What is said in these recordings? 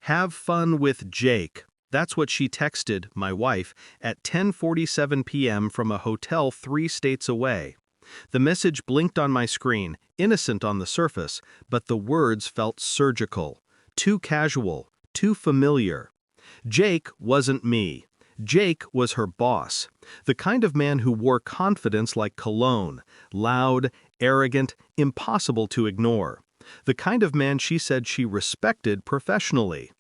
Have fun with Jake. That's what she texted, my wife, at 10:47 p.m. from a hotel 3 states away. The message blinked on my screen, innocent on the surface, but the words felt surgical, too casual, too familiar. Jake wasn't me. Jake was her boss, the kind of man who wore confidence like cologne, loud, arrogant, impossible to ignore. The kind of man she said she respected professionally.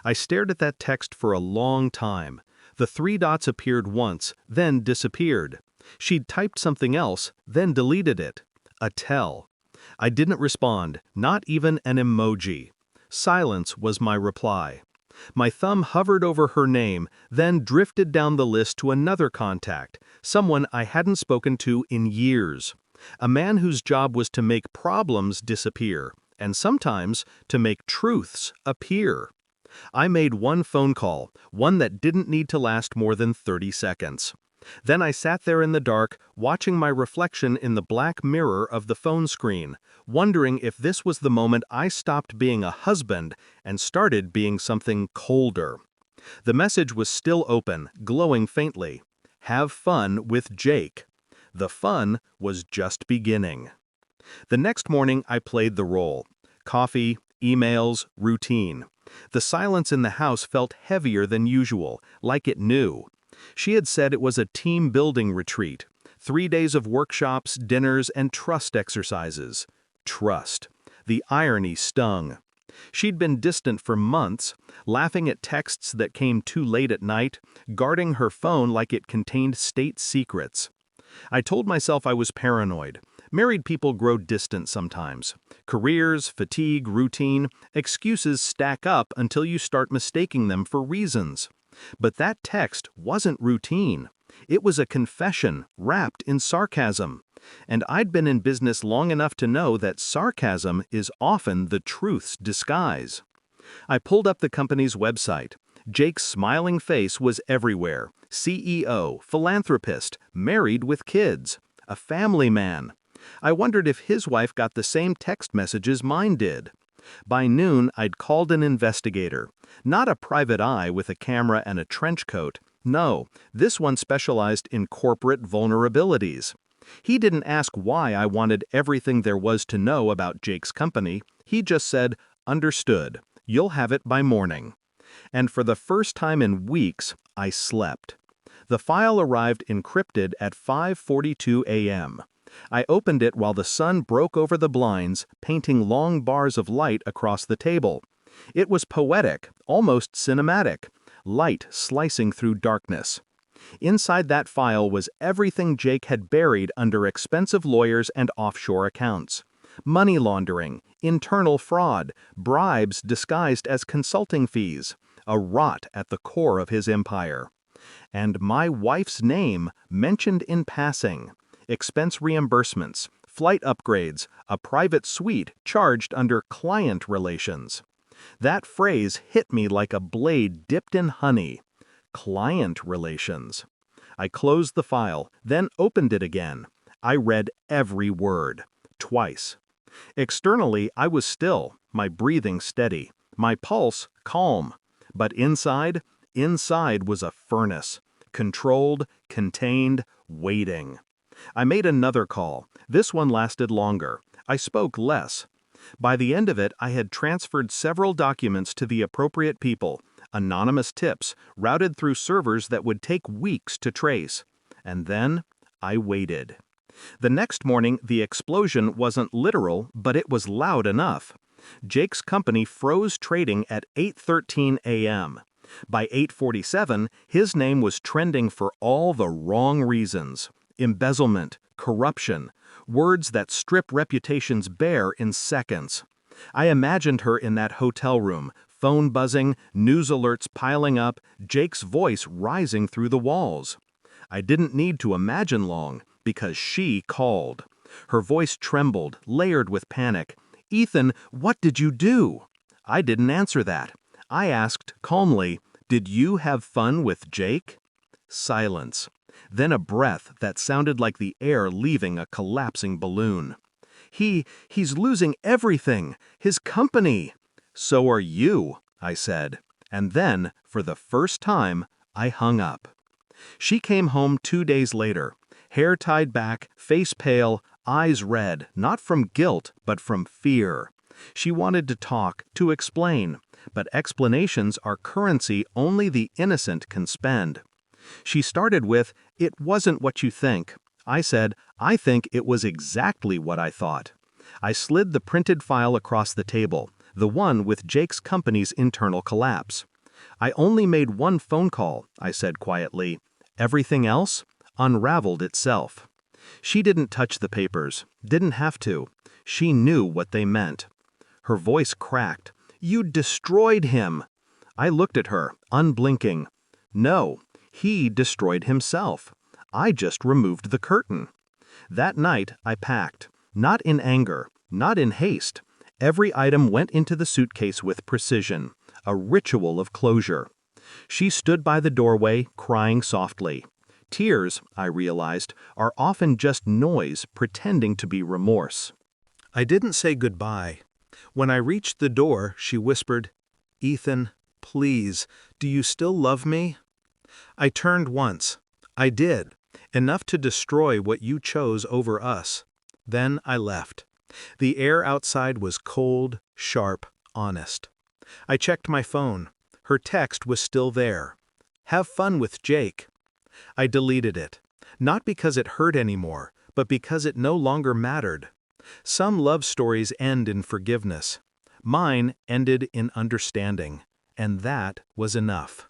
I stared at that text for a long time. The 3 dots appeared once, then disappeared. She'd typed something else, then deleted it. A tell. I didn't respond, not even an emoji. Silence was my reply. My thumb hovered over her name, then drifted down the list to another contact, someone I hadn't spoken to in years. A man whose job was to make problems disappear, and sometimes to make truths appear. I made one phone call, one that didn't need to last more than 30 seconds. Then I sat there in the dark, watching my reflection in the black mirror of the phone screen, wondering if this was the moment I stopped being a husband and started being something colder. The message was still open, glowing faintly. Have fun with Jake. The fun was just beginning. The next morning I played the role. Coffee, emails, routine. The silence in the house felt heavier than usual, like it knew. She had said it was a team-building retreat. 3 days of workshops, dinners, and trust exercises. Trust. The irony stung. She'd been distant for months, laughing at texts that came too late at night, guarding her phone like it contained state secrets. I told myself I was paranoid. Married people grow distant sometimes. Careers, fatigue, routine, excuses stack up until you start mistaking them for reasons. But that text wasn't routine. It was a confession wrapped in sarcasm. And I'd been in business long enough to know that sarcasm is often the truth's disguise. I pulled up the company's website. Jake's smiling face was everywhere. CEO, philanthropist, married with kids, a family man. I wondered if his wife got the same text messages mine did. By noon, I'd called an investigator. Not a private eye with a camera and a trench coat. No, this one specialized in corporate vulnerabilities. He didn't ask why I wanted everything there was to know about Jake's company. He just said, "Understood. You'll have it by morning." And for the first time in weeks, I slept. The file arrived encrypted at 5:42 a.m. I opened it while the sun broke over the blinds, painting long bars of light across the table. It was poetic, almost cinematic, light slicing through darkness. Inside that file was everything Jake had buried under expensive lawyers and offshore accounts. Money laundering, internal fraud, bribes disguised as consulting fees, a rot at the core of his empire. And my wife's name mentioned in passing. Expense reimbursements, flight upgrades, a private suite charged under client relations. That phrase hit me like a blade dipped in honey. Client relations. I closed the file, then opened it again. I read every word, twice. Externally, I was still, my breathing steady, my pulse calm. But inside was a furnace, controlled, contained, waiting. I made another call. This one lasted longer. I spoke less. By the end of it, I had transferred several documents to the appropriate people, anonymous tips, routed through servers that would take weeks to trace. And then, I waited. The next morning, the explosion wasn't literal, but it was loud enough. Jake's company froze trading at 8:13 a.m. By 8:47, his name was trending for all the wrong reasons. Embezzlement, corruption, words that strip reputations bare in seconds. I imagined her in that hotel room, phone buzzing, news alerts piling up, Jake's voice rising through the walls. I didn't need to imagine long, because she called. Her voice trembled, layered with panic. "Ethan, what did you do?" I didn't answer that. I asked, calmly, "Did you have fun with Jake?" Silence. Then a breath that sounded like the air leaving a collapsing balloon. He's losing everything. His company." "So are you," I said, and then, for the first time, I hung up. She came home 2 days later, hair tied back, face pale, eyes red, not from guilt, but from fear. She wanted to talk, to explain, but explanations are currency only the innocent can spend. She started with, "It wasn't what you think." I said, "I think it was exactly what I thought." I slid the printed file across the table, the one with Jake's company's internal collapse. "I only made one phone call," I said quietly. "Everything else unraveled itself." She didn't touch the papers, didn't have to. She knew what they meant. Her voice cracked. "You destroyed him." I looked at her, unblinking. "No, he destroyed himself. I just removed the curtain." That night, I packed. Not in anger, not in haste. Every item went into the suitcase with precision, a ritual of closure. She stood by the doorway, crying softly. Tears, I realized, are often just noise pretending to be remorse. I didn't say goodbye. When I reached the door, she whispered, "Ethan, please, do you still love me?" I turned once. I did, enough to destroy what you chose over us. Then I left. The air outside was cold, sharp, honest. I checked my phone. Her text was still there. "Have fun with Jake." I deleted it, not because it hurt anymore, but because it no longer mattered. Some love stories end in forgiveness. Mine ended in understanding, and that was enough.